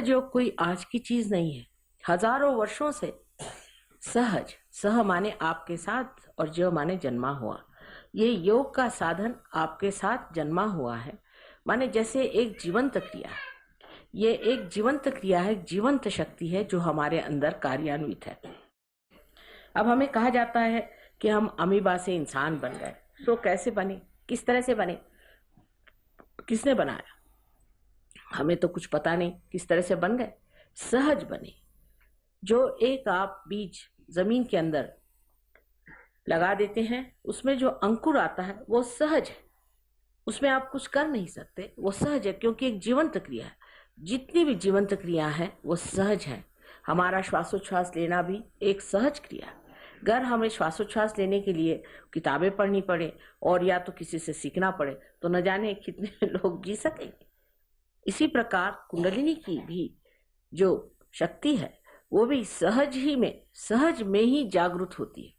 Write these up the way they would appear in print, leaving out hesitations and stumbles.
सहज योग कोई आज की चीज नहीं है। हजारों वर्षों से सहज, सह माने आपके साथ और जो माने जन्मा हुआ, ये योग का साधन आपके साथ जन्मा हुआ है। माने जैसे एक जीवंत क्रिया है, ये एक जीवंत क्रिया है, जीवंत शक्ति है जो हमारे अंदर कार्यान्वित है। अब हमें कहा जाता है कि हम अमीबा से इंसान बन गए। तो कैसे बने, किस तरह से बने, किसने बनाया? हमें तो कुछ पता नहीं किस तरह से बन गए। सहज बने। जो एक आप बीज जमीन के अंदर लगा देते हैं, उसमें जो अंकुर आता है वो सहज है, उसमें आप कुछ कर नहीं सकते, वो सहज है क्योंकि एक जीवंत क्रिया है। जितनी भी जीवंत क्रिया है वो सहज है। हमारा श्वासोच्छ्वास लेना भी एक सहज क्रिया है। अगर हमें श्वासोच्छ्वास लेने के लिए किताबें पढ़नी पड़े और या तो किसी से सीखना पड़े तो न जाने कितने लोग जी सकेंगे। इसी प्रकार कुंडलिनी की भी जो शक्ति है वो भी सहज में ही जागृत होती है।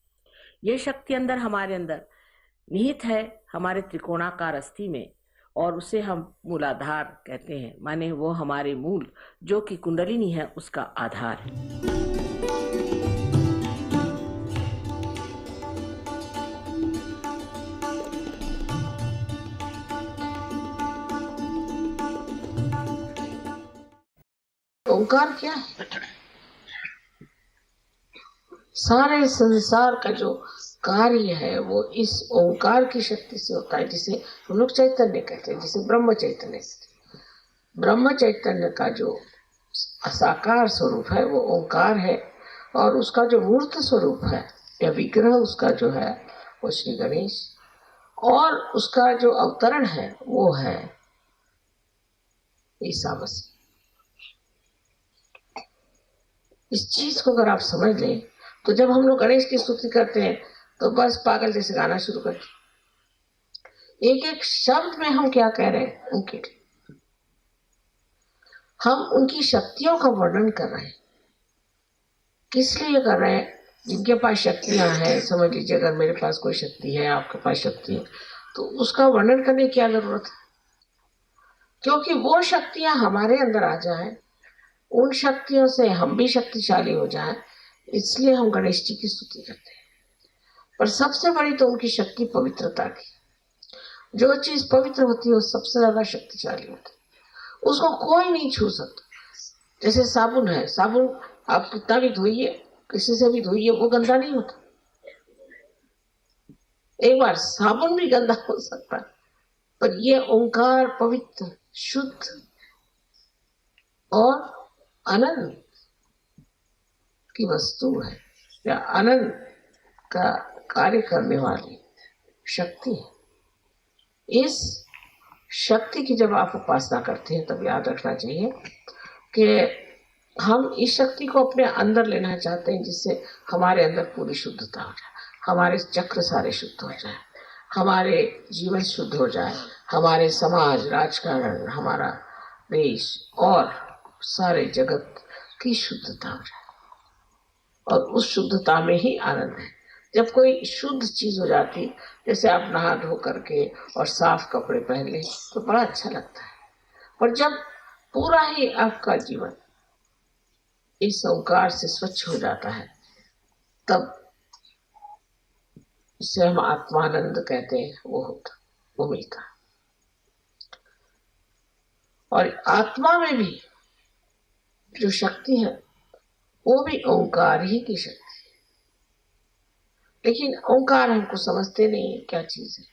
ये शक्ति अंदर हमारे अंदर निहित है, हमारे त्रिकोणाकार अस्थि में, और उसे हम मूलाधार कहते हैं। माने वो हमारे मूल जो कि कुंडलिनी है उसका आधार है। ओंकार क्या है? सारे संसार का जो कार्य है वो इस ओंकार की शक्ति से होता है, जिसे हम लोग चैतन्य कहते हैं, जिसे ब्रह्म चैतन्य कहते हैं। ब्रह्म चैतन्य का जो साकार स्वरूप है वो ओंकार है, और उसका जो मूर्त स्वरूप है या विग्रह उसका जो है वो श्री गणेश, और उसका जो अवतरण है वो है ईसा मसीह। इस चीज को अगर आप समझ लें तो जब हम लोग गणेश की स्तुति करते हैं तो बस पागल जैसे गाना शुरू करते। एक एक शब्द में हम क्या कह रहे हैं उनके लिए, हम उनकी शक्तियों का वर्णन कर रहे हैं। किस लिए कर रहे हैं? जिनके पास शक्तियां हैं, समझ लीजिए अगर मेरे पास कोई शक्ति है, आपके पास शक्ति है, तो उसका वर्णन करने की क्या जरूरत है? क्योंकि वो शक्तियां हमारे अंदर आ जाए, उन शक्तियों से हम भी शक्तिशाली हो जाए, इसलिए हम गणेश जी की स्तुति करते हैं। पर सबसे बड़ी तो उनकी शक्ति पवित्रता की। जो चीज पवित्र होती है वो सबसे ज्यादा शक्तिशाली होती है, उसको कोई नहीं छू सकता। जैसे साबुन है, साबुन आप कितना भी धोइए, किसी से भी धोइए, वो गंदा नहीं होता। एक बार साबुन भी गंदा हो सकता है, पर ये ओंकार पवित्र, शुद्ध और अनंत की वस्तु है, या अनंत का कार्य करने वाली शक्ति है। इस शक्ति की जब आप उपासना करते हैं तब याद रखना चाहिए कि हम इस शक्ति को अपने अंदर लेना चाहते हैं, जिससे हमारे अंदर पूरी शुद्धता हो जाए, हमारे चक्र सारे शुद्ध हो जाए, हमारे जीवन शुद्ध हो जाए, हमारे समाज, राजकारण, हमारा देश और सारे जगत की शुद्धता हो जाए। और उस शुद्धता में ही आनंद है। जब कोई शुद्ध चीज हो जाती, जैसे आप नहा धो करके और साफ कपड़े पहन ले तो बड़ा अच्छा लगता है। पर जब पूरा ही आपका जीवन इस ओंकार से स्वच्छ हो जाता है, तब इसे हम आत्मानंद कहते हैं, वो होता, वो मिलता। और आत्मा में भी जो शक्ति है वो भी ओंकार ही की शक्ति है। लेकिन ओंकार हमको समझते नहीं है क्या चीज है।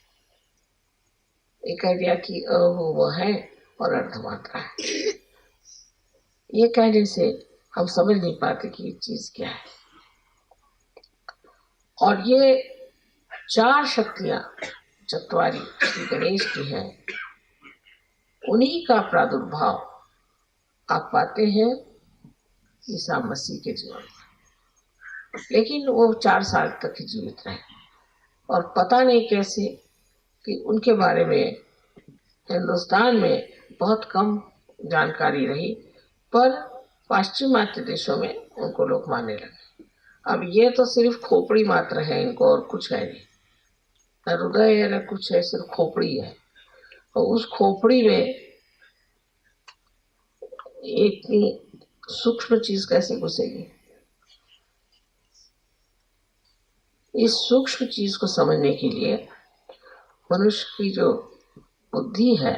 ये कह दिया कि वो है और अर्धमात्रा है, ये कहने से हम समझ नहीं पाते कि ये चीज क्या है। और ये चार शक्तियां चतवारी श्री गणेश की हैं, उन्हीं का प्रादुर्भाव आप पाते हैं ईसा मसीह के जीवन में। लेकिन वो 4 साल तक ही जीवित रहे, और पता नहीं कैसे कि उनके बारे में हिंदुस्तान में बहुत कम जानकारी रही, पर पाश्चिमात्य देशों में उनको लोग मानने लगे। अब ये तो सिर्फ खोपड़ी मात्र है, इनको और कुछ है नहीं, न हृदय है न कुछ है, सिर्फ खोपड़ी है। और उस खोपड़ी में इतनी सूक्ष्म चीज कैसे घुसेगी? इस सूक्ष्म चीज को समझने के लिए मनुष्य की जो बुद्धि है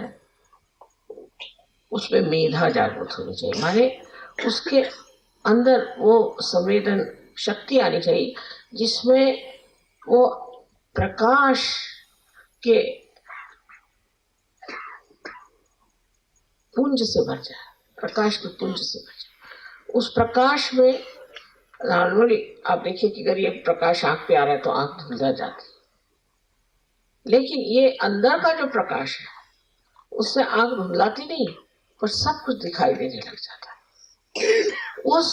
उसमें मेधा जागृत होनी चाहिए, माने उसके अंदर वो संवेदन शक्ति आनी चाहिए जिसमें वो प्रकाश के पुंज से भर जाए, प्रकाश के पुंज से भर जाए। उस प्रकाश में नॉर्मली आप देखिए कि अगर ये प्रकाश आंख पे आ रहा है तो आंख धुंधला जाती है, लेकिन ये अंदर का जो प्रकाश है उससे आंख धुंधलाती नहीं, पर सब कुछ दिखाई देने लग जाता है। उस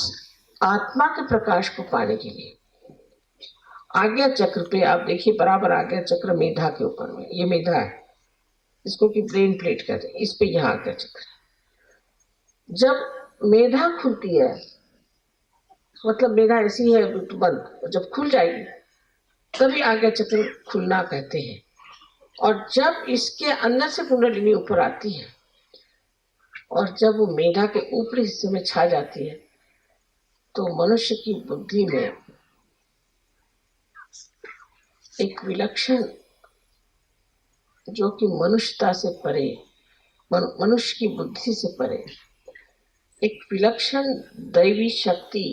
आत्मा के प्रकाश को पाने के लिए आज्ञा चक्र पे आप देखिए, बराबर आज्ञा चक्र मेधा के ऊपर में, ये मेधा है, इसको कि ब्रेन प्लेट कहते हैं, इस पे यहाँ आज्ञा चक्र है। जब मेधा खुलती है मतलब मेधा ऐसी है बंद, जब खुल जाएगी तभी आज्ञा चक्र खुलना कहते हैं। और जब इसके अंदर से कुंडलिनी ऊपर आती है और जब वो मेधा के ऊपरी हिस्से में छा जाती है तो मनुष्य की बुद्धि में एक विलक्षण, जो कि मनुष्यता से परे, मनुष्य की बुद्धि से परे एक विलक्षण दैवी शक्ति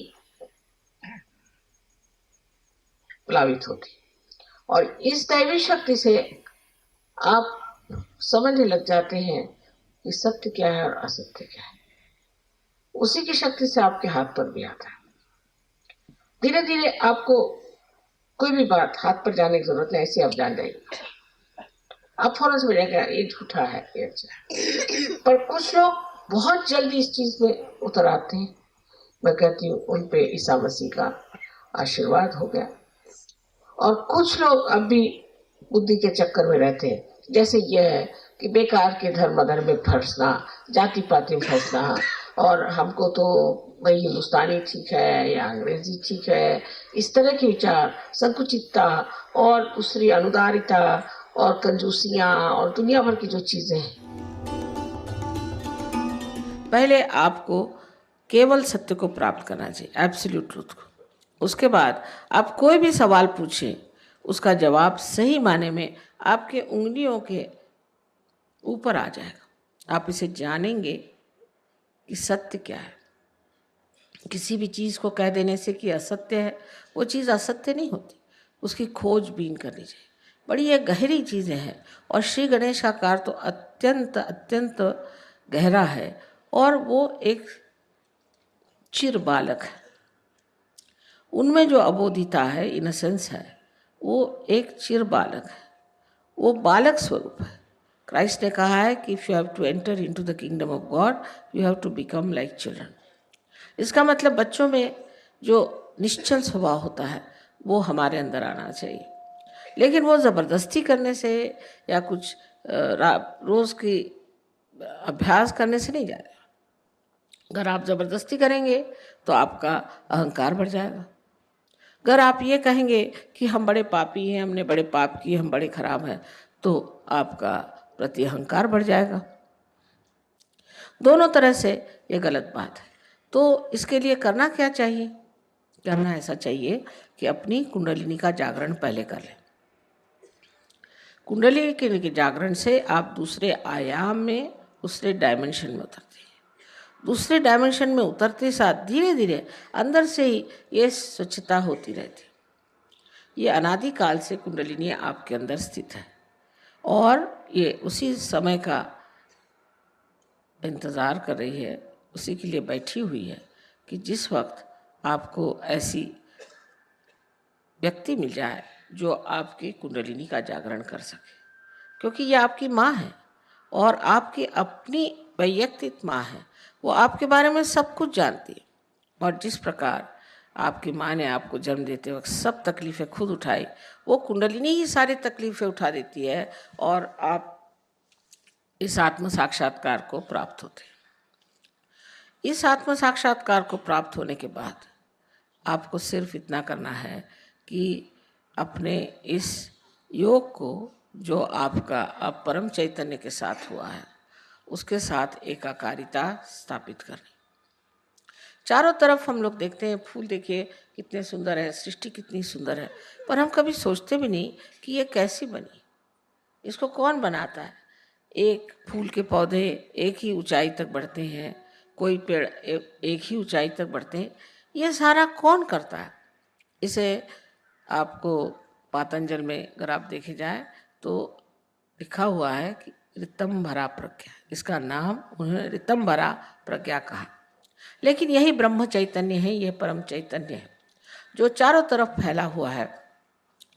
प्लावित होती। और इस दैवी शक्ति से आप समझने लग जाते हैं कि सत्य क्या है और असत्य क्या है। उसी की शक्ति से आपके हाथ पर भी आता है। धीरे धीरे आपको कोई भी बात हाथ पर जाने की जरूरत नहीं, ऐसे आप जान जाएंगे, आप फौरन समझ जाएंगे ये झूठा है, ये अच्छा है। पर कुछ लोग बहुत जल्दी इस चीज में उतर आते हैं। मैं कहती हूँ उन पे ईसा मसीह का आशीर्वाद हो गया। और कुछ लोग अब भी बुद्धि के चक्कर में रहते हैं, जैसे यह है कि बेकार के धर्म अधर्म में फंसना, जाति पाति में फंसना, और हमको तो भाई हिंदुस्तानी ठीक है या अंग्रेजी ठीक है, इस तरह के विचार, संकुचितता और दूसरी अनुदारिता और कंजूसियां और दुनिया भर की जो चीजें हैं। पहले आपको केवल सत्य को प्राप्त करना चाहिए, एब्सोल्यूट ट्रूथ को। उसके बाद आप कोई भी सवाल पूछें, उसका जवाब सही माने में आपके उंगलियों के ऊपर आ जाएगा। आप इसे जानेंगे कि सत्य क्या है। किसी भी चीज़ को कह देने से कि असत्य है, वो चीज़ असत्य नहीं होती, उसकी खोजबीन करनी चाहिए। बड़ी ये गहरी चीज़ें हैं। और श्री गणेश का कार्य तो अत्यंत अत्यंत गहरा है। और वो एक चिर बालक है, उनमें जो अबोधिता है, इनोसेंस है, वो एक चिर बालक है, वो बालक स्वरूप है। क्राइस्ट ने कहा है कि if you have to enter into the kingdom of God you have to become like children. इसका मतलब बच्चों में जो निश्चल स्वभाव होता है वो हमारे अंदर आना चाहिए, लेकिन वो ज़बरदस्ती करने से या कुछ रोज़ की अभ्यास करने से नहीं जाएगा। अगर आप ज़बरदस्ती करेंगे तो आपका अहंकार बढ़ जाएगा। अगर आप ये कहेंगे कि हम बड़े पापी हैं, हमने बड़े पाप किए, हम बड़े खराब हैं, तो आपका प्रति अहंकार बढ़ जाएगा। दोनों तरह से ये गलत बात है। तो इसके लिए करना क्या चाहिए? करना ऐसा चाहिए कि अपनी कुंडलिनी का जागरण पहले कर लें। कुंडलिनी के जागरण से आप दूसरे आयाम में, दूसरे डायमेंशन में उतरते हैं। दूसरे डायमेंशन में उतरते साथ धीरे धीरे अंदर से ही ये स्वच्छता होती रहती है। ये अनादिकाल से कुंडलिनी आपके अंदर स्थित है और ये उसी समय का इंतज़ार कर रही है, उसी के लिए बैठी हुई है कि जिस वक्त आपको ऐसी व्यक्ति मिल जाए जो आपकी कुंडलिनी का जागरण कर सके। क्योंकि ये आपकी माँ है और आपकी अपनी वैयक्तिक माँ है, वो आपके बारे में सब कुछ जानती है। और जिस प्रकार आपकी माँ ने आपको जन्म देते वक्त सब तकलीफ़ें खुद उठाई, वो कुंडलिनी ही सारी तकलीफ़ें उठा देती है और आप इस आत्म साक्षात्कार को प्राप्त होते हैं। इस आत्म साक्षात्कार को प्राप्त होने के बाद आपको सिर्फ इतना करना है कि अपने इस योग को जो आपका अब परम चैतन्य के साथ हुआ है उसके साथ एकाकारिता स्थापित करनी। चारों तरफ हम लोग देखते हैं फूल, देखिए कितने सुंदर है, सृष्टि कितनी सुंदर है, पर हम कभी सोचते भी नहीं कि ये कैसी बनी, इसको कौन बनाता है। एक फूल के पौधे एक ही ऊंचाई तक बढ़ते हैं, कोई पेड़ एक ही ऊंचाई तक बढ़ते हैं, ये सारा कौन करता है। इसे आपको पातंजल में अगर आप देखे जाए तो लिखा हुआ है कि ऋतंभरा प्रज्ञा, इसका नाम उन्होंने ऋतंभरा प्रज्ञा कहा। लेकिन यही ब्रह्म चैतन्य है, यह परम चैतन्य है जो चारों तरफ फैला हुआ है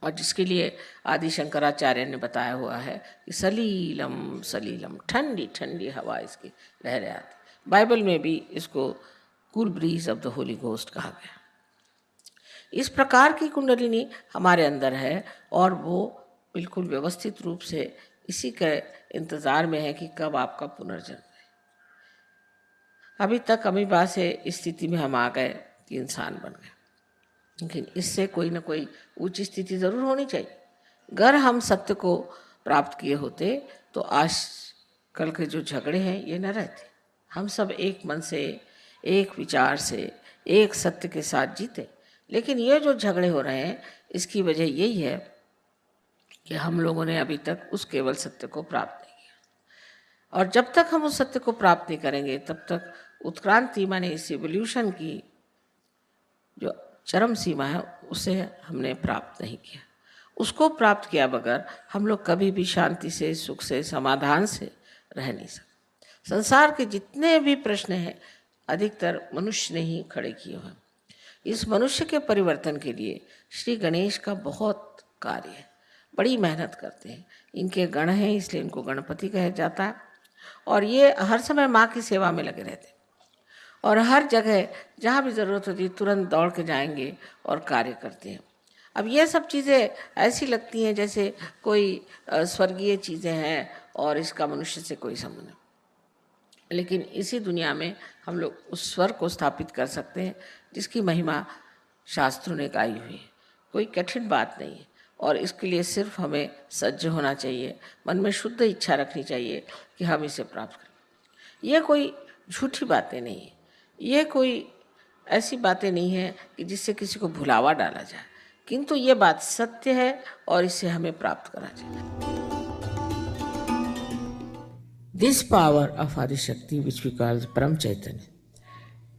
और जिसके लिए आदि शंकराचार्य ने बताया हुआ है कि सलीलम सलीलम, ठंडी ठंडी हवा इसकी लहरें आती। बाइबल में भी इसको cool bridge of the Holi ghost कहा गया। इस प्रकार की कुंडलिनी हमारे अंदर है और वो बिल्कुल व्यवस्थित रूप से इसी के इंतज़ार में है कि कब आपका पुनर्जन्म है। अभी तक अमीबा से इस स्थिति में हम आ गए कि इंसान बन गए, लेकिन इससे कोई ना कोई उच्च स्थिति ज़रूर होनी चाहिए। अगर हम सत्य को प्राप्त किए होते तो आज कल के जो झगड़े हैं ये न रहते। हम सब एक मन से, एक विचार से, एक सत्य के साथ जीते। लेकिन ये जो झगड़े हो रहे हैं इसकी वजह यही है कि हम लोगों ने अभी तक उस केवल सत्य को प्राप्त नहीं किया, और जब तक हम उस सत्य को प्राप्त नहीं करेंगे तब तक उत्क्रांति माने इस एवोल्यूशन की जो चरम सीमा है उसे हमने प्राप्त नहीं किया। उसको प्राप्त किया बगैर हम लोग कभी भी शांति से, सुख से, समाधान से रह नहीं सकते। संसार के जितने भी प्रश्न हैं अधिकतर मनुष्य ने ही खड़े किए हैं। इस मनुष्य के परिवर्तन के लिए श्री गणेश का बहुत कार्य है, बड़ी मेहनत करते हैं। इनके गण हैं इसलिए इनको गणपति कहा जाता है, और ये हर समय माँ की सेवा में लगे रहते हैं और हर जगह जहाँ भी ज़रूरत होती है तुरंत दौड़ के जाएंगे और कार्य करते हैं। अब ये सब चीज़ें ऐसी लगती हैं जैसे कोई स्वर्गीय चीज़ें हैं और इसका मनुष्य से कोई संबंध नहीं, लेकिन इसी दुनिया में हम लोग उस स्वर को स्थापित कर सकते हैं जिसकी महिमा शास्त्रों ने गाई हुई है। कोई कठिन बात नहीं है और इसके लिए सिर्फ हमें सज्ज होना चाहिए, मन में शुद्ध इच्छा रखनी चाहिए कि हम इसे प्राप्त करें। ये कोई झूठी बातें नहीं है, ये कोई ऐसी बातें नहीं है कि जिससे किसी को भुलावा डाला जाए, किंतु ये बात सत्य है और इसे हमें प्राप्त करना चाहिए। This power of Adi Shakti, which we call Param Chaitanya,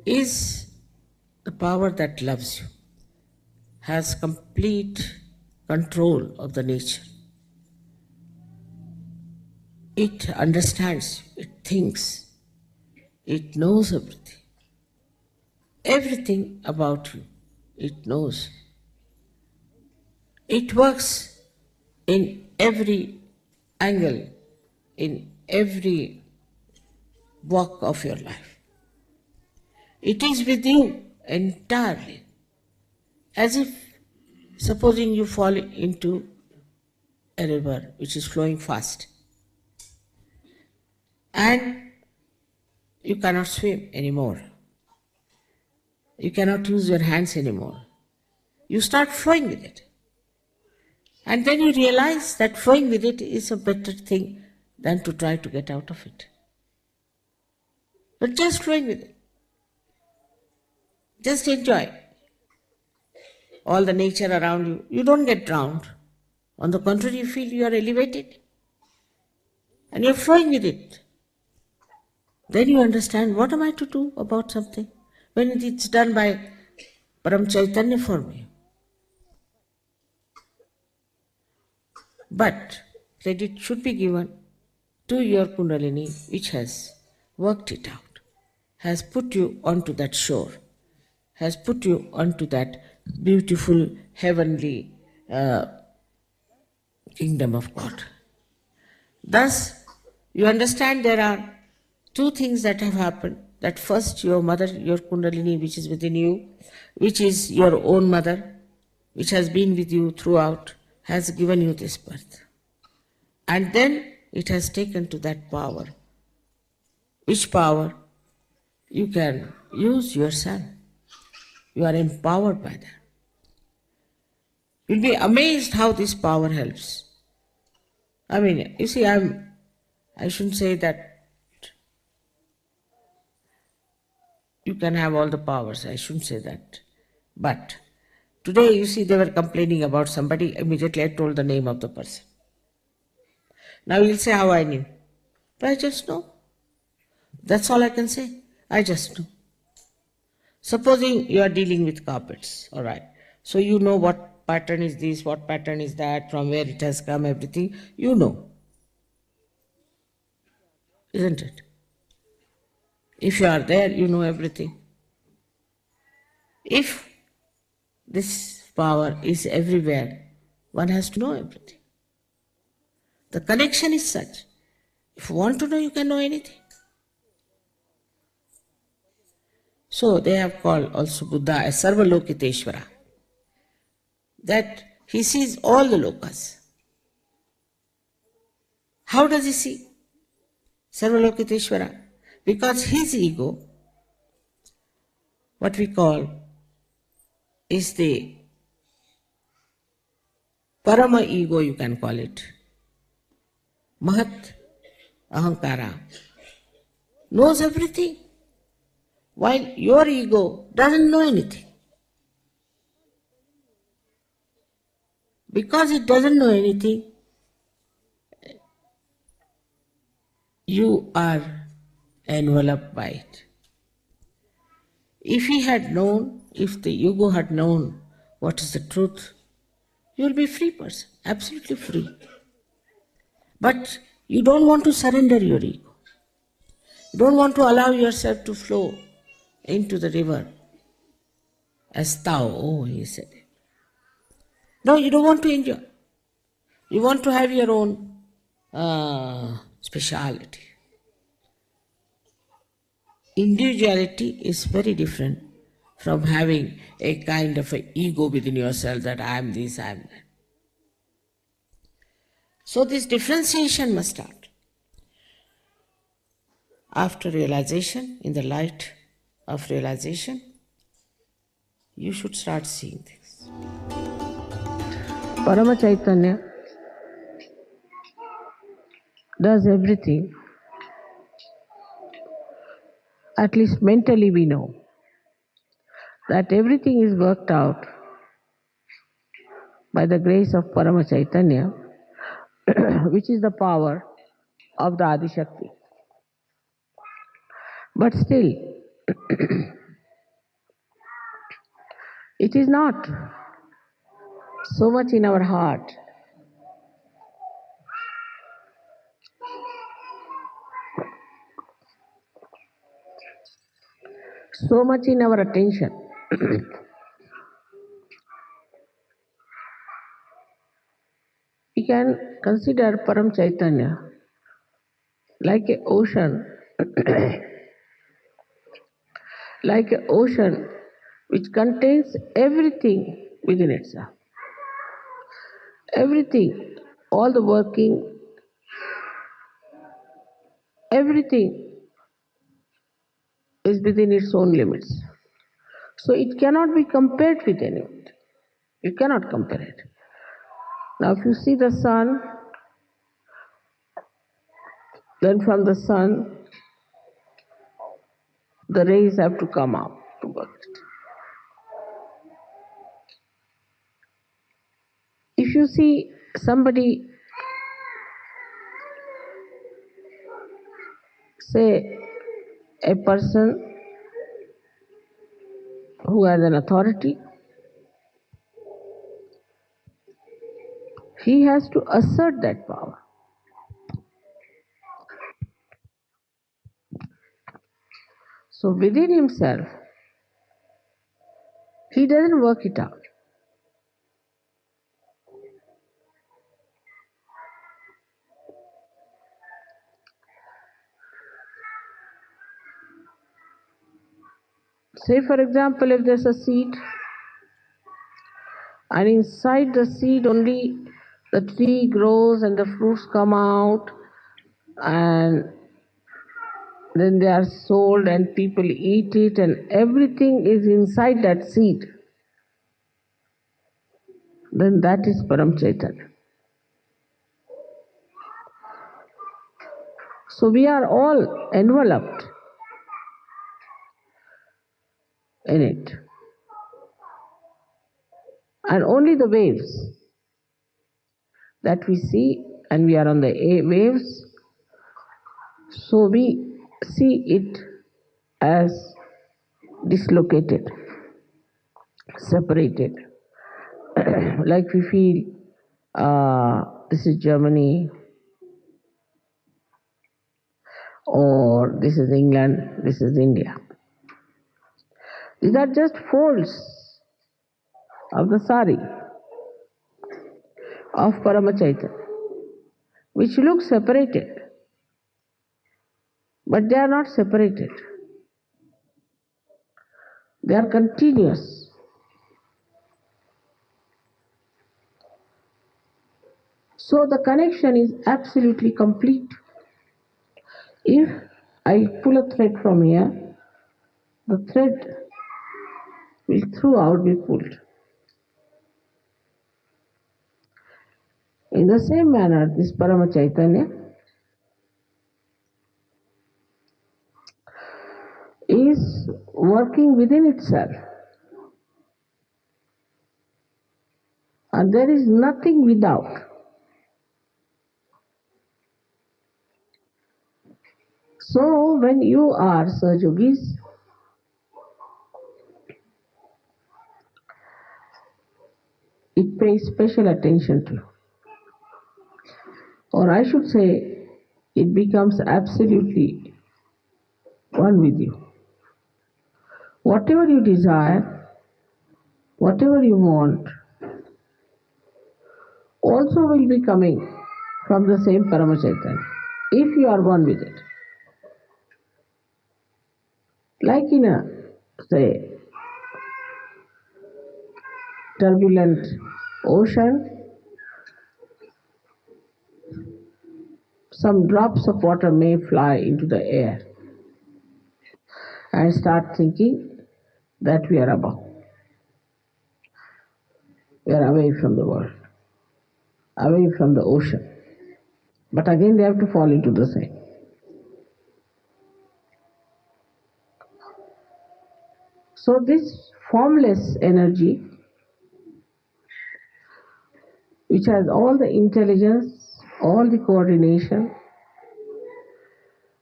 is the power that loves you, has complete control of the nature. It understands, it thinks, it knows everything. Everything about you, it knows. It works in every angle, in every walk of your life. It is with you entirely, as if supposing you fall into a river which is flowing fast and you cannot swim anymore. You cannot use your hands anymore. You start flowing with it. And then you realize that flowing with it is a better thing than to try to get out of it. But just flowing with it. Just enjoy all the nature around you. You don't get drowned. On the contrary, you feel you are elevated. And you're flowing with it. Then you understand, what am I to do about something when it's done by Param Chaitanya for me? But credit should be given to your Kundalini, which has worked it out, has put you onto that shore, has put you onto that beautiful heavenly kingdom of God. Thus, you understand there are two things that have happened. That first, your mother, your Kundalini, which is within you, which is your own mother, which has been with you throughout, has given you this birth. And then it has taken to that power, which power you can use yourself. You are empowered by that. You'll be amazed how this power helps. I mean, you see, I shouldn't say that you can have all the powers. I shouldn't say that. But today, you see, they were complaining about somebody. Immediately, I told the name of the person. Now you'll say how I knew. But I just know. That's all I can say. I just know. Supposing you are dealing with carpets, all right. So you know what pattern is this, what pattern is that, from where it has come, everything. You know, isn't it? If you are there, you know everything. If this power is everywhere, one has to know everything. The connection is such. If you want to know, you can know anything. So they have called also Buddha as Sarvalokiteshvara. That he sees all the lokas. How does he see? Sarvalokiteshvara. Because his ego, what we call, is the Parama ego, you can call it. Mahat Ahankara knows everything, while your ego doesn't know anything. Because it doesn't know anything, you are enveloped by it. If he had known, if the ego had known what is the truth, you will be a free person, absolutely free. But you don't want to surrender your ego. You don't want to allow yourself to flow into the river as thou, oh, he said. No, you don't want to enjoy. You want to have your own speciality. Individuality is very different from having a kind of an ego within yourself that I am this, I am that. So this differentiation must start. After realization, in the light of realization, you should start seeing things. Parama Chaitanya does everything. At least mentally we know that everything is worked out by the grace of Parama Chaitanya, which is the power of the Adi Shakti. But still, it is not so much in our heart. So much in our attention. We can consider Param Chaitanya like an ocean, like an ocean which contains everything within itself. Everything, all the working, everything is within its own limits. So it cannot be compared with anyone. You cannot compare it. Now, if you see the sun, then from the sun, the rays have to come out to work it. If you see somebody, say a person who has an authority, he has to assert that power. So within himself, he doesn't work it out. Say, for example, if there's a seed, and inside the seed only the tree grows and the fruits come out, and then they are sold and people eat it, and everything is inside that seed, then that is Param Chaitanya. So we are all enveloped in it. And only the waves that we see, and we are on the waves, so we see it as dislocated, separated. Like we feel this is Germany, or this is England, this is India. These are just folds of the sari of Paramachaitanya, which look separated, but they are not separated. They are continuous. So the connection is absolutely complete. If I pull a thread from here, the thread will throughout be pulled. In the same manner, this Paramachaitanya is working within itself. And there is nothing without. So when you are Sahajogis, it pays special attention to you. Or I should say, it becomes absolutely one with you. Whatever you desire, whatever you want, also will be coming from the same Paramachaitanya, if you are one with it. Like in a, say, turbulent ocean, some drops of water may fly into the air and start thinking that we are above. We are away from the world, away from the ocean. But again they have to fall into the same. So this formless energy, which has all the intelligence, all the coordination,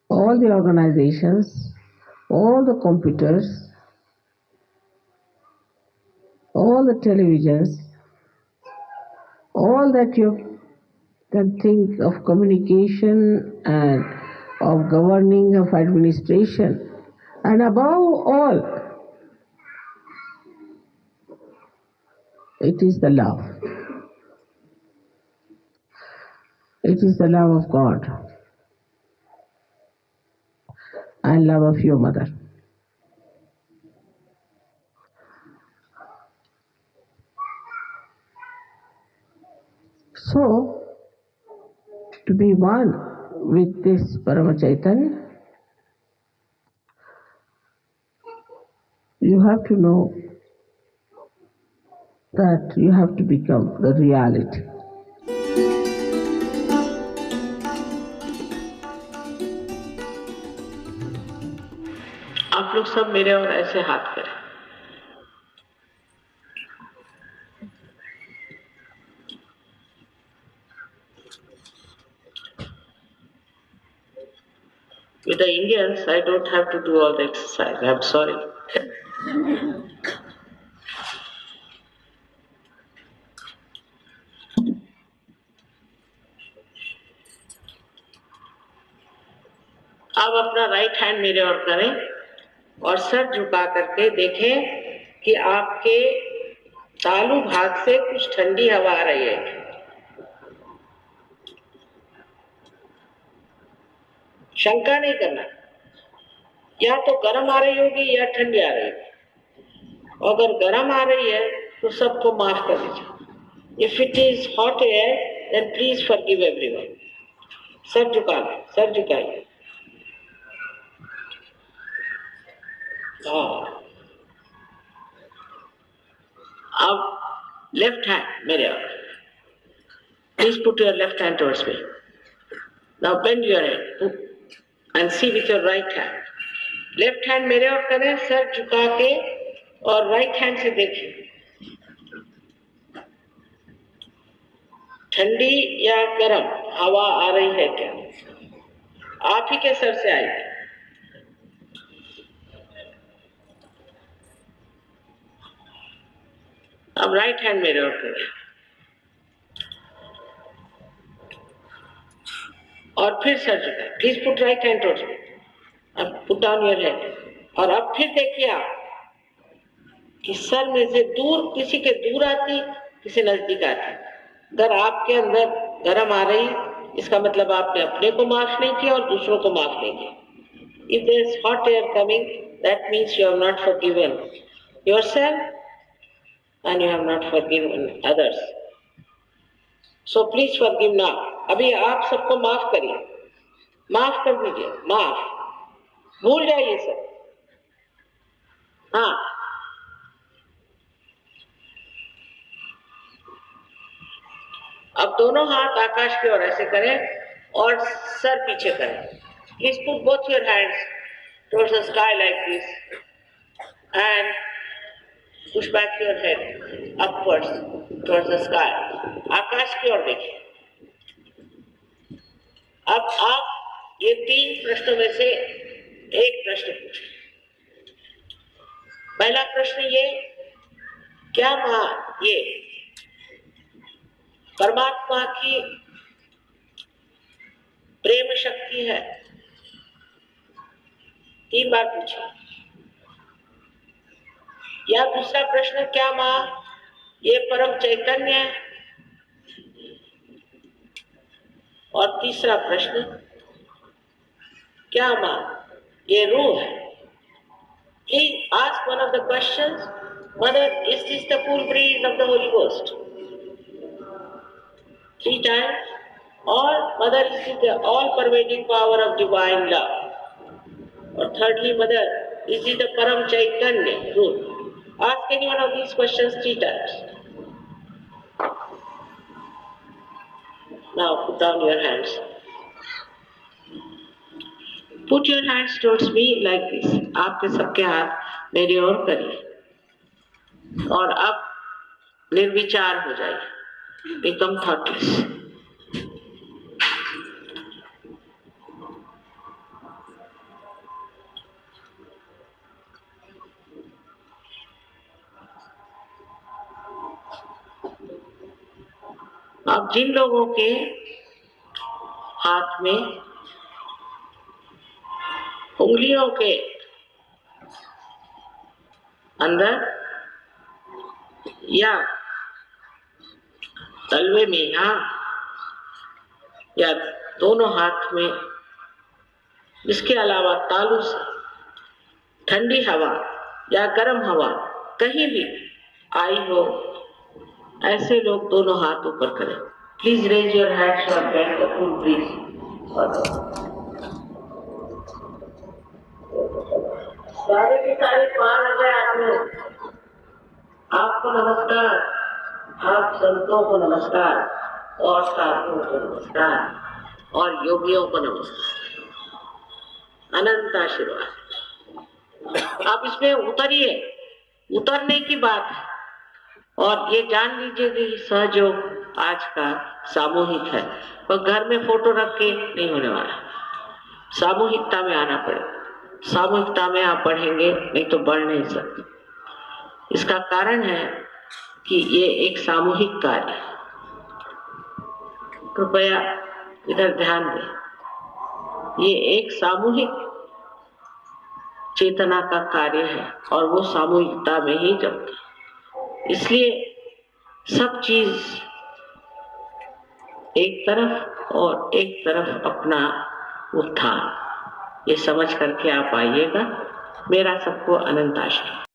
all the organizations, all the computers, all the televisions, all that you can think of communication and of governing, of administration, and above all, it is the love. It is the love of God and love of your mother. So, to be one with this Paramachaitanya, you have to know that you have to become the reality. आप लोग सब मेरे और ऐसे हाथ करें. With the Indians, I don't have to do all the exercise. I'm sorry. अब अपना राइट हैंड मेरे और करें और सर झुका करके देखें कि आपके तालू भाग से कुछ ठंडी हवा आ रही है. शंका नहीं करना, या तो गर्म आ रही होगी या ठंडी आ रही होगी. अगर गर्म आ रही है तो सबको माफ कर दीजिए. If it is hot air then please forgive everyone. सर झुका लें, सर झुकाइए. अब लेफ्ट हैंड मेरे और. Please put your left hand towards me. Now bend your head and see with your right hand. Left hand मेरे और करें, sir झुका के और राइट हैंड से देखिए, ठंडी या गर्म हवा आ रही है क्या? आप ही के सर से आएगी। अब राइट हैंड मेरे ओर करिए और फिर सर झुकाए। Please put right hand towards me. अब पुट डाउन योर हेड और अब फिर देखिए आप कि सर में से दूर, किसी के दूर आती, किसी नजदीक आती। अगर आपके अंदर गर्म आ रही, इसका मतलब आपने अपने को माफ नहीं किया और दूसरों को माफ नहीं किया। If there is hot air coming, that means you have not forgiven yourself and you have not forgiven others. So please forgive now. अभी आप सबको माफ करिए, माफ कर दीजिए, माफ, भूल जाइए सब। हाँ, अब दोनों हाथ आकाश की ओर ऐसे करें और सर पीछे करें। Please put both your hands towards the sky like this and push back your head upwards towards the sky. आकाश की ओर देखिए। अब आप ये 3 प्रश्नों में से एक प्रश्न पूछें। पहला प्रश्न ये, क्या मां ये परमात्मा की प्रेम शक्ति है? 3 बार पूछे। या दूसरा प्रश्न, क्या मां ये परम चैतन्य है? और तीसरा प्रश्न, क्या मां ये रूह है? Please ask one of the questions, mother is this the full breeze of the Holy Ghost? 3 times. Or mother is the all-pervading power of divine love. Or thirdly, mother is the Param Chaitanya truth. Ask any one of these questions 3 times. Now put down your hands. Put your hands towards me like this. आपके सबके हाथ मेरी ओर करिए और अब निर्विचार हो जाइए। Become thoughtless. अब जिन लोगों के हाथ में उंगलियों के अंदर या तलवे में या दोनों हाथ में, इसके अलावा तालू से ठंडी हवा या गर्म हवा कहीं भी आई हो, ऐसे लोग दोनों हाथ ऊपर करें। प्लीज रेज योर हैंड्स और गेट द फुल ब्रीज। सारे के सारे पार हो गए आप लोग। आपको नमस्कार, आप संतों को नमस्कार और साधुओं को नमस्कार और योगियों को नमस्कार, अनंत आशीर्वाद। आप इसमें उतरिए, उतरने की बात है। और ये जान लीजिए कि सहयोग आज का सामूहिक है, तो घर में फोटो रख के नहीं होने वाला। सामूहिकता में आना पड़ेगा। सामूहिकता में आप बढ़ेंगे, नहीं तो बढ़ नहीं सकते। इसका कारण है कि ये एक सामूहिक कार्य है। कृपया इधर ध्यान दें। ये एक सामूहिक चेतना का कार्य है और वो सामूहिकता में ही जमता है। इसलिए सब चीज एक तरफ और एक तरफ अपना उत्थान, ये समझ करके आप आइएगा। मेरा सबको अनंत आशीर्वाद।